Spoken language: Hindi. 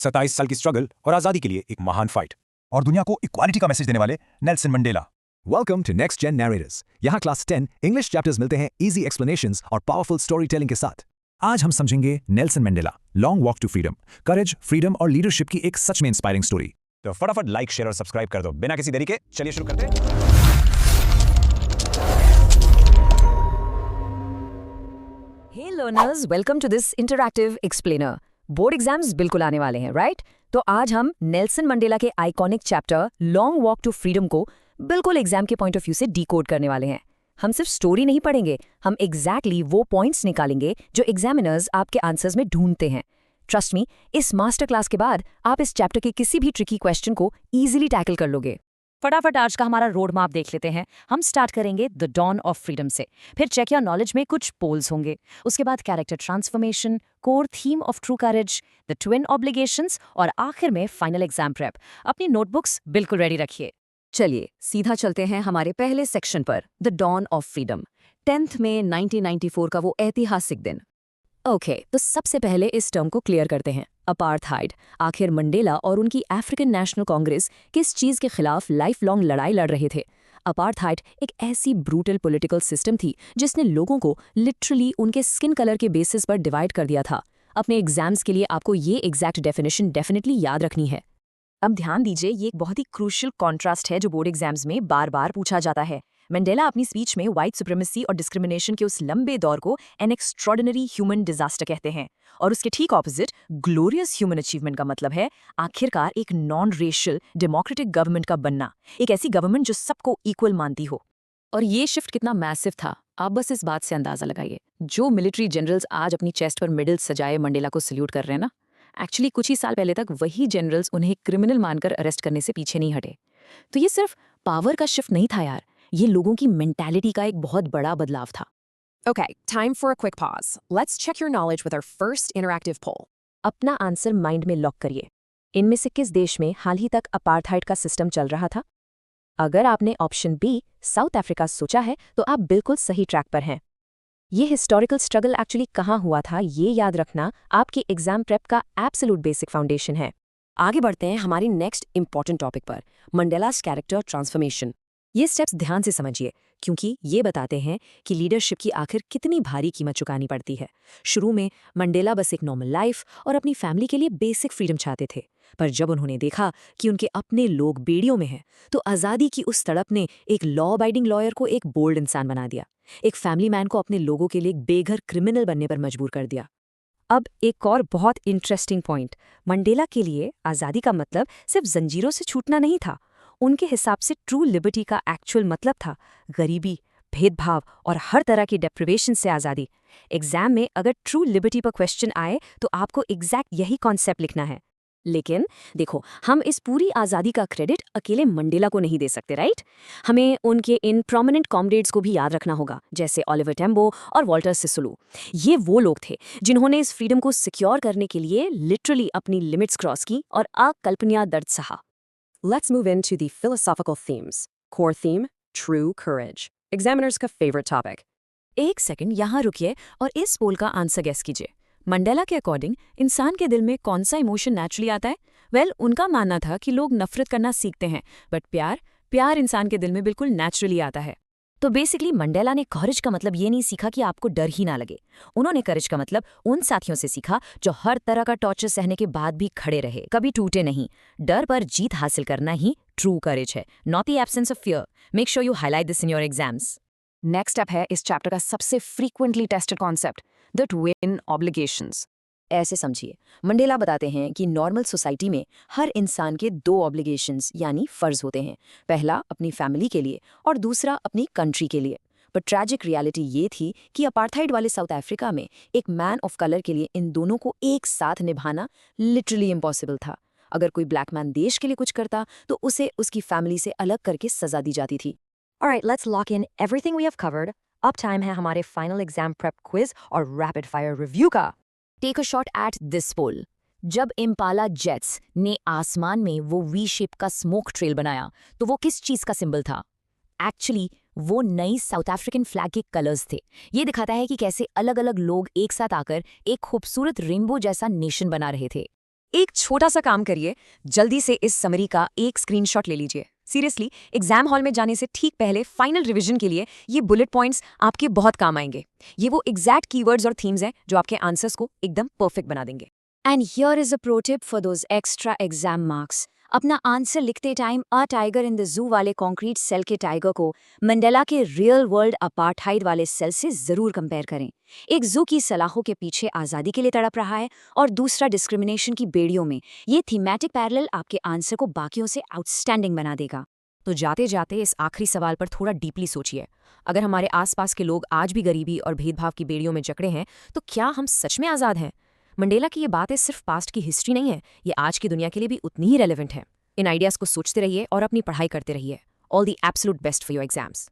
27 साल की स्ट्रगल और आजादी के लिए एक महान फाइट और दुनिया को इक्वालिटी का मैसेज देने वाले Nelson Mandela. Welcome to next gen narrators. यहाँ क्लास 10 इंग्लिश चैप्टर्स मिलते हैं इजी एक्सप्लेनेशंस और पावरफुल स्टोरी टेलिंग के साथ। आज हम समझेंगे Nelson Mandela, long walk to freedom, courage, freedom और लीडरशिप की एक सच में इंस्पायरिंग स्टोरी। तो फटाफट लाइक, शेयर और सब्सक्राइब कर दो बिना किसी देरी के। चलिए शुरू करते हैं। Hey learners, welcome to this interactive explainer. Board exams बिल्कुल आने वाले हैं, राइट? तो आज हम नेल्सन मंडेला के iconic chapter long walk to freedom को बिल्कुल एग्जाम के पॉइंट ऑफ व्यू से डीकोड करने वाले हैं। हम सिर्फ स्टोरी नहीं पढ़ेंगे, हम एग्जैक्टली वो पॉइंट्स निकालेंगे जो एग्जामिनर्स आपके आंसर्स में ढूंढते हैं। ट्रस्ट मी, इस मास्टर क्लास के बाद आप इस चैप्टर के किसी भी ट्रिकी क्वेश्चन को ईजिली टैकल कर लोगे। फटाफट आज का हमारा रोड मैप देख लेते हैं। हम स्टार्ट करेंगे द डॉन ऑफ फ्रीडम से, फिर चेक योर नॉलेज में कुछ पोल्स होंगे, उसके बाद character transformation, core theme of true courage, the twin obligations और आखिर में फाइनल एग्जाम प्रेप। अपनी नोटबुक्स बिल्कुल रेडी रखिए। चलिए सीधा चलते हैं हमारे पहले सेक्शन पर, द डॉन ऑफ फ्रीडम, 10 मई 1994 का वो ऐतिहासिक दिन। ओके, तो सबसे पहले इस टर्म को क्लियर करते हैं, अपार्थाइड। आखिर मंडेला और उनकी अफ्रीकन नेशनल कांग्रेस किस चीज के खिलाफ लाइफ लॉन्ग लड़ाई लड़ रहे थे? अपार्थाइड एक ऐसी ब्रूटल पॉलिटिकल सिस्टम थी जिसने लोगों को लिटरली उनके स्किन कलर के बेसिस पर डिवाइड कर दिया था। अपने एग्जाम्स के लिए आपको ये एग्जैक्ट डेफिनेशन डेफिनेटली याद रखनी है। अब ध्यान दीजिए, ये एक बहुत ही क्रूशियल कॉन्ट्रास्ट है जो बोर्ड एग्जाम्स में बार बार पूछा जाता है। मंडेला अपनी स्पीच में व्हाइट सुप्रीमेसी और डिस्क्रिमिनेशन के उस लंबे दौर को एन एक्स्ट्रॉर्डिनरी ह्यूमन डिजास्टर कहते हैं, और उसके ठीक ऑपोजिट ग्लोरियस ह्यूमन अचीवमेंट का मतलब है आखिरकार एक नॉन रेशियल डेमोक्रेटिक गवर्नमेंट का बनना, एक ऐसी गवर्नमेंट जो सबको इक्वल मानती हो। और ये शिफ्ट कितना मैसिव था, आप बस इस बात से अंदाजा लगाइए। जो मिलिट्री जनरल्स आज अपनी चेस्ट पर मेडल सजाए मंडेला को सल्यूट कर रहे हैं ना, एक्चुअली कुछ ही साल पहले तक वही जनरल्स उन्हें क्रिमिनल मानकर अरेस्ट करने से पीछे नहीं हटे। तो ये सिर्फ पावर का शिफ्ट नहीं था यार, ये लोगों की मेंटालिटी का एक बहुत बड़ा बदलाव था। Okay, time for a quick pause. Let's check your knowledge with our first interactive poll. अपना आंसर माइंड में लॉक करिए। इनमें से किस देश में हाल ही तक अपार्थाइड का सिस्टम चल रहा था? अगर आपने ऑप्शन बी साउथ अफ्रीका सोचा है तो आप बिल्कुल सही ट्रैक पर हैं। ये हिस्टोरिकल स्ट्रगल एक्चुअली कहाँ हुआ था, ये याद रखना आपकी एग्जाम प्रेप का एब्सोल्यूट बेसिक फाउंडेशन है। आगे बढ़ते हैं हमारी नेक्स्ट इंपॉर्टेंट टॉपिक पर, मंडेलास कैरेक्टर ट्रांसफॉर्मेशन। ये स्टेप्स ध्यान से समझिए, क्योंकि ये बताते हैं कि लीडरशिप की आखिर कितनी भारी कीमत चुकानी पड़ती है। शुरू में मंडेला बस एक नॉर्मल लाइफ और अपनी फैमिली के लिए बेसिक फ्रीडम चाहते थे, पर जब उन्होंने देखा कि उनके अपने लोग बेड़ियों में हैं, तो आज़ादी की उस तड़प ने एक लॉ अबाइडिंग लॉयर को एक बोल्ड इंसान बना दिया, एक फैमिली मैन को अपने लोगों के लिए एक बेघर क्रिमिनल बनने पर मजबूर कर दिया। अब एक और बहुत इंटरेस्टिंग पॉइंट, मंडेला के लिए आज़ादी का मतलब सिर्फ जंजीरों से छूटना नहीं था। उनके हिसाब से ट्रू लिबर्टी का एक्चुअल मतलब था गरीबी, भेदभाव और हर तरह की डेप्रिवेशन से आज़ादी। एग्जाम में अगर ट्रू लिबर्टी पर क्वेश्चन आए तो आपको एग्जैक्ट यही कॉन्सेप्ट लिखना है। लेकिन देखो, हम इस पूरी आज़ादी का क्रेडिट अकेले मंडेला को नहीं दे सकते, राइट? हमें उनके इन प्रोमिनेंट कॉमरेड्स को भी याद रखना होगा, जैसे ओलिवर टेम्बो और वॉल्टर सिसुलू। ये वो लोग थे जिन्होंने इस फ्रीडम को सिक्योर करने के लिए लिटरली अपनी लिमिट्स क्रॉस की और अकल्पनीय दर्द सहा। Let's move into the philosophical themes. Core theme, true courage. Examiners का favorite topic. एक सेकंड यहाँ रुकिए और इस पोल का आंसर गेस कीजिए। मंडेला के अकॉर्डिंग इंसान के दिल में कौन सा इमोशन नेचुरली आता है? वेल, उनका मानना था कि लोग नफरत करना सीखते हैं, बट प्यार इंसान के दिल में बिल्कुल नेचुरली आता है। तो बेसिकली मंडेला ने करेज का मतलब ये नहीं सीखा कि आपको डर ही ना लगे। उन्होंने करेज का मतलब उन साथियों से सीखा जो हर तरह का टॉर्चर सहने के बाद भी खड़े रहे, कभी टूटे नहीं। डर पर जीत हासिल करना ही ट्रू करेज है, not the absence of fear. Make sure you highlight this in your exams. Next up है इस चैप्टर का सबसे frequently tested concept, the twin obligations. ऐसे समझिए, मंडेला बताते हैं कि नॉर्मल सोसाइटी में हर इंसान के दो ऑब्लिगेशंस यानी फर्ज होते हैं, पहला अपनी फैमिली के लिए और दूसरा अपनी कंट्री के लिए। पर ट्रैजिक रियलिटी ये थी कि अपार्थाइड वाले साउथ अफ्रीका में एक मैन ऑफ कलर के लिए इन दोनों को एक साथ निभाना लिटरली इम्पॉसिबल था। अगर कोई ब्लैक मैन देश के लिए कुछ करता तो उसे उसकी फैमिली से अलग करके सजा दी जाती थी। Alright, let's lock in everything we have covered. अब टाइम है हमारे फाइनल एग्जाम प्रेप क्विज और रैपिड फायर रिव्यू का। Take a shot at this poll. जब इम्पाला जेट्स ने आसमान में वो वी शेप का स्मोक ट्रेल बनाया तो वो किस चीज का सिंबल था? एक्चुअली वो नई साउथ अफ्रीकन फ्लैग के कलर्स थे। ये दिखाता है कि कैसे अलग अलग लोग एक साथ आकर एक खूबसूरत रेनबो जैसा नेशन बना रहे थे। एक छोटा सा काम करिए, जल्दी से इस समरी का एक स्क्रीनशॉट ले लीजिए। सीरियसली, एग्जाम हॉल में जाने से ठीक पहले फाइनल रिवीजन के लिए ये बुलेट पॉइंट्स आपके बहुत काम आएंगे। ये वो एग्जैक्ट कीवर्ड्स और थीम्स हैं जो आपके आंसर्स को एकदम परफेक्ट बना देंगे। And here is a pro tip for those extra exam marks. अपना आंसर लिखते time a tiger in the zoo वाले कॉन्क्रीट सेल के टाइगर को मंडेला के रियल वर्ल्ड अपार्थाइड वाले सेल से जरूर कंपेयर करें। एक जू की सलाखों के पीछे आज़ादी के लिए तड़प रहा है और दूसरा डिस्क्रिमिनेशन की बेड़ियों में। ये थीमेटिक पैरेलल आपके आंसर को बाकियों से आउटस्टैंडिंग बना देगा। तो जाते जाते इस आखिरी सवाल पर थोड़ा डीपली सोचिए। अगर हमारे आसपास के लोग आज भी गरीबी और भेदभाव की बेड़ियों में जकड़े हैं, तो क्या हम सच में आज़ाद हैं? मंडेला की ये बातें सिर्फ पास्ट की हिस्ट्री नहीं है, ये आज की दुनिया के लिए भी उतनी ही रेलेवेंट है। इन आइडियाज़ को सोचते रहिए और अपनी पढ़ाई करते रहिए। All the absolute best for your exams.